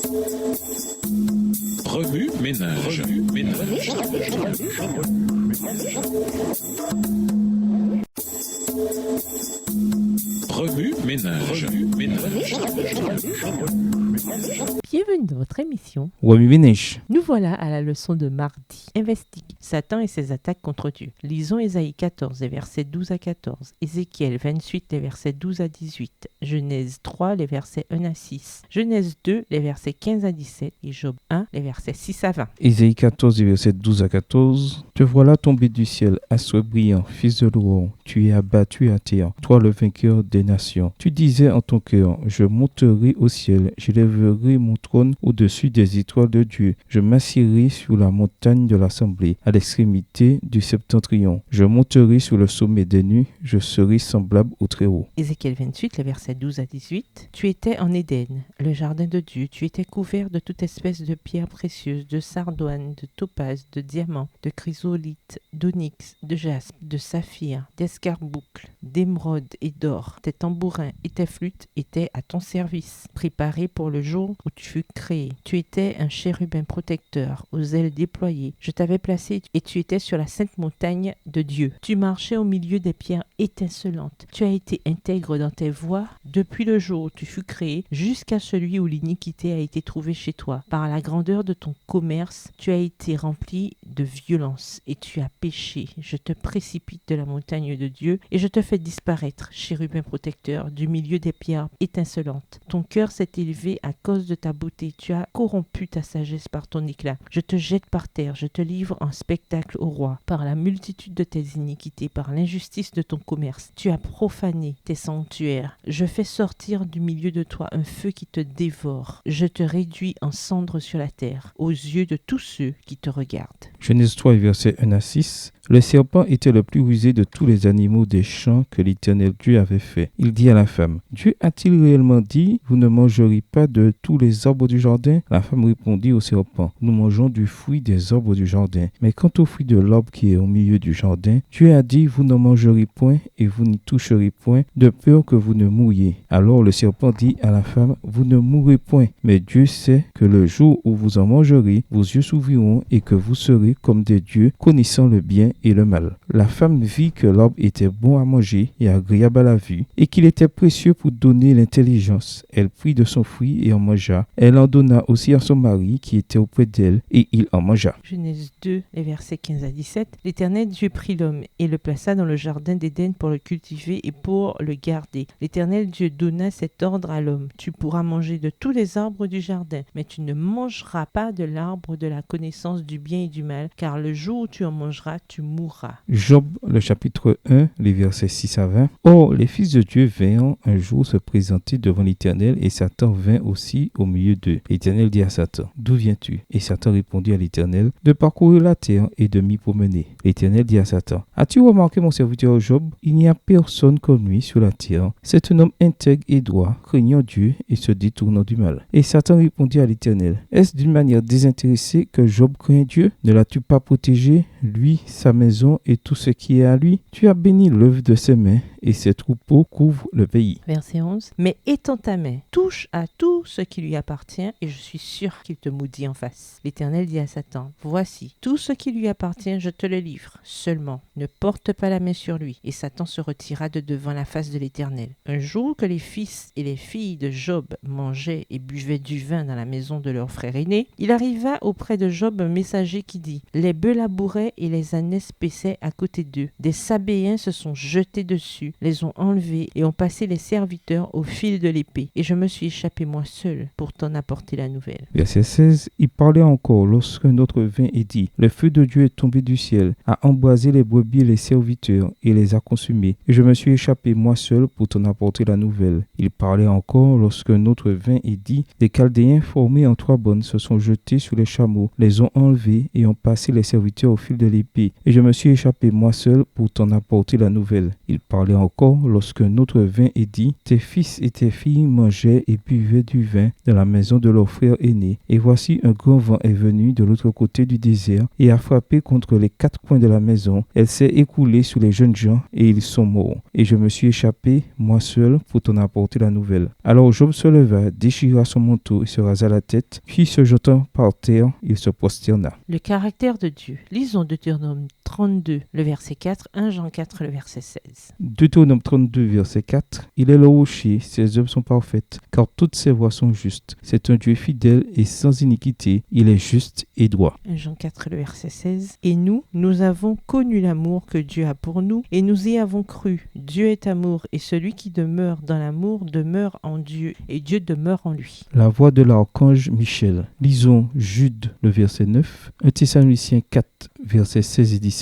Remue ménage. Remue ménage. Bienvenue dans votre émission. Remue ménage. Nous voilà à la leçon de mardi. Investigue Satan et ses attaques contre Dieu. Lisons Ésaïe 14, les versets 12 à 14, Ézéchiel 28, les versets 12 à 18, Genèse 3, les versets 1 à 6, Genèse 2, les versets 15 à 17 et Job 1, les versets 6 à 20. Ésaïe 14, versets 12 à 14. Te voilà tombé du ciel, astre brillant, fils de l'Orient. Tu es abattu à terre, toi le vainqueur des nations. Tu disais en ton cœur, je monterai au ciel, j'élèverai mon trône au-dessus des étoiles de Dieu. Je m'assierai sur la montagne de l'assemblée, à l'extrémité du septentrion. Je monterai sur le sommet des nues, je serai semblable au Très-Haut. Ézéchiel 28, les versets 12 à 18. Tu étais en Éden, le jardin de Dieu. Tu étais couvert de toute espèce de pierres précieuses, de sardoine, de topaze, de diamants, de chrysolite, d'onyx, de jaspe, de saphir, d'escarboucle, d'émeraude et d'or. Tes tambourins et tes flûtes étaient à ton service, préparés pour le jour où tu fus créé. Tu étais un chérubin protecteur, aux ailes déployées. Je t'avais placé et tu étais sur la sainte montagne de Dieu. Tu marchais au milieu des pierres étincelantes. Tu as été intègre dans tes voies depuis le jour où tu fus créé jusqu'à celui où l'iniquité a été trouvée chez toi. Par la grandeur de ton commerce, tu as été rempli de violence et tu as péché. Je te précipite de la montagne de Dieu et je te fais disparaître, chérubin protecteur, du milieu des pierres étincelantes. Ton cœur s'est élevé à cause de ta beauté. Tu as corrompu ta sagesse par ton éclat. Je te jette par terre, je te livre en spectacle au roi. Par la multitude de tes iniquités, par l'injustice de ton commerce, tu as profané tes sanctuaires. Je fais sortir du milieu de toi un feu qui te dévore. Je te réduis en cendres sur la terre, aux yeux de tous ceux qui te regardent. Genèse 3, versets 1 à 6. Le serpent était le plus rusé de tous les animaux des champs que l'Éternel Dieu avait fait. Il dit à la femme, Dieu a-t-il réellement dit, vous ne mangerez pas de tous les arbres du jardin? La femme répondit au serpent, nous mangeons du fruit des arbres du jardin. Mais quant au fruit de l'arbre qui est au milieu du jardin, Dieu a dit, vous n'en mangerez point et vous n'y toucherez point, de peur que vous ne mouriez. Alors le serpent dit à la femme, vous ne mourrez point, mais Dieu sait que le jour où vous en mangerez, vos yeux s'ouvriront et que vous serez comme des dieux, connaissant le bien et le mal. La femme vit que l'arbre était bon à manger et agréable à la vue, et qu'il était précieux pour donner l'intelligence. Elle prit de son fruit et en mangea. Elle en donna aussi à son mari qui était auprès d'elle, et il en mangea. Genèse 2, les versets 15 à 17. L'Éternel Dieu prit l'homme et le plaça dans le jardin d'Éden pour le cultiver et pour le garder. L'Éternel Dieu donna cet ordre à l'homme. Tu pourras manger de tous les arbres du jardin, mais tu ne mangeras pas de l'arbre de la connaissance du bien et du mal, car le jour où tu en mangeras, tu mourras. Job, le chapitre 1, les versets 6 à 20. Or, les fils de Dieu vinrent un jour se présenter devant l'Éternel, et Satan vint aussi au milieu d'eux. L'Éternel dit à Satan, d'où viens-tu? Et Satan répondit à l'Éternel, de parcourir la terre et de m'y promener. L'Éternel dit à Satan, as-tu remarqué mon serviteur Job? Il n'y a personne comme lui sur la terre. C'est un homme intègre et droit, craignant Dieu et se détournant du mal. Et Satan répondit à l'Éternel, est-ce d'une manière désintéressée que Job craint Dieu? Ne l'as-tu pas protégé, lui, sa maison et tout ce qui est à lui? Tu as béni l'œuvre de ses mains et ses troupeaux couvrent le pays. Verset 11. Mais étends ta main, touche à tout ce qui lui appartient et je suis sûr qu'il te maudit en face. L'Éternel dit à Satan, voici, tout ce qui lui appartient, je te le livre. Seulement, ne porte pas la main sur lui. Et Satan se retira de devant la face de l'Éternel. Un jour que les fils et les filles de Job mangeaient et buvaient du vin dans la maison de leur frère aîné, il arriva auprès de Job un messager qui dit, les bœufs labouraient et les ânesses paissaient à côté d'eux. Des Sabéens se sont jetés dessus, les ont enlevés et ont passé les serviteurs au fil de l'épée. Et je me suis échappé moi seul pour t'en apporter la nouvelle. Verset 16. Il parlait encore lorsqu'un autre vint et dit, le feu de Dieu est tombé du ciel, a embrasé les brebis et les serviteurs et les a consumés. Et je me suis échappé moi seul pour t'en apporter la nouvelle. Il parlait encore lorsqu'un autre vint et dit, des Chaldéens formés en 3 bonnes se sont jetés sur les chameaux, les ont enlevés et ont passé les serviteurs au fil de l'épée. et je me suis échappé moi seul pour t'en apporter la nouvelle. » Il parlait encore lorsqu'un autre vint et dit, « Tes fils et tes filles mangeaient et buvaient du vin dans la maison de leur frère aîné. Et voici un grand vent est venu de l'autre côté du désert et a frappé contre les 4 coins de la maison. Elle s'est écoulée sur les jeunes gens et ils sont morts. Et je me suis échappé moi seul pour t'en apporter la nouvelle. » Alors Job se leva, déchira son manteau et se rasa la tête, puis se jetant par terre, il se prosterna. Le caractère de Dieu. Lisons Deutéronome 32, le verset 4, 1 Jean 4, le verset 16. Deutéronome 32, verset 4. Il est le rocher, ses œuvres sont parfaites, car toutes ses voies sont justes. C'est un Dieu fidèle et sans iniquité. Il est juste et droit. 1 Jean 4, le verset 16. Et nous avons connu l'amour que Dieu a pour nous, et nous y avons cru. Dieu est amour, et celui qui demeure dans l'amour demeure en Dieu, et Dieu demeure en lui. La voix de l'archange Michel. Lisons Jude, le verset 9, 1 Thessaloniciens 4, versets 16 et 17,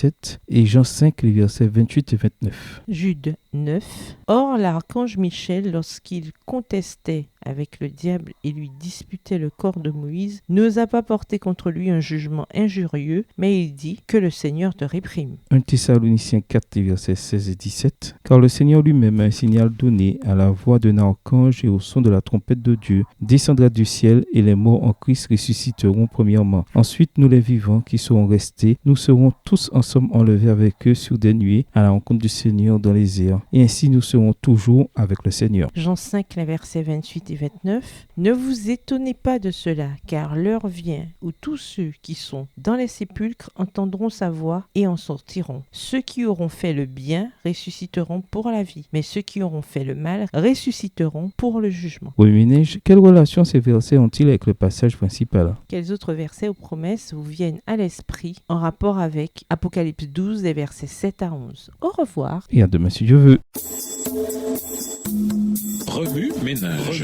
et Jean 5, les versets 28 et 29. Jude 9. Or, l'archange Michel, lorsqu'il contestait avec le diable et lui disputait le corps de Moïse, n'osa pas porter contre lui un jugement injurieux, mais il dit que le Seigneur te réprime. 1 Thessaloniciens 4, les versets 16 et 17. Car le Seigneur lui-même a un signal donné à la voix d'un archange et au son de la trompette de Dieu, descendra du ciel et les morts en Christ ressusciteront premièrement. Ensuite, nous les vivants qui serons restés, nous serons tous ensemble enlevés avec eux sur des nuées à la rencontre du Seigneur dans les airs. Et ainsi nous serons toujours avec le Seigneur. Jean 5, les versets 28 et 29. Ne vous étonnez pas de cela, car l'heure vient où tous ceux qui sont dans les sépulcres entendront sa voix et en sortiront. Ceux qui auront fait le bien ressusciteront pour la vie, mais ceux qui auront fait le mal ressusciteront pour le jugement. Oui, Ménage, quelle relation ces versets ont-ils avec le passage principal? Quels autres versets aux promesses vous viennent à l'esprit en rapport avec Apocalypse 12, les versets 7 à 11? Au revoir. Et à demain si Dieu veut. Remue ménage.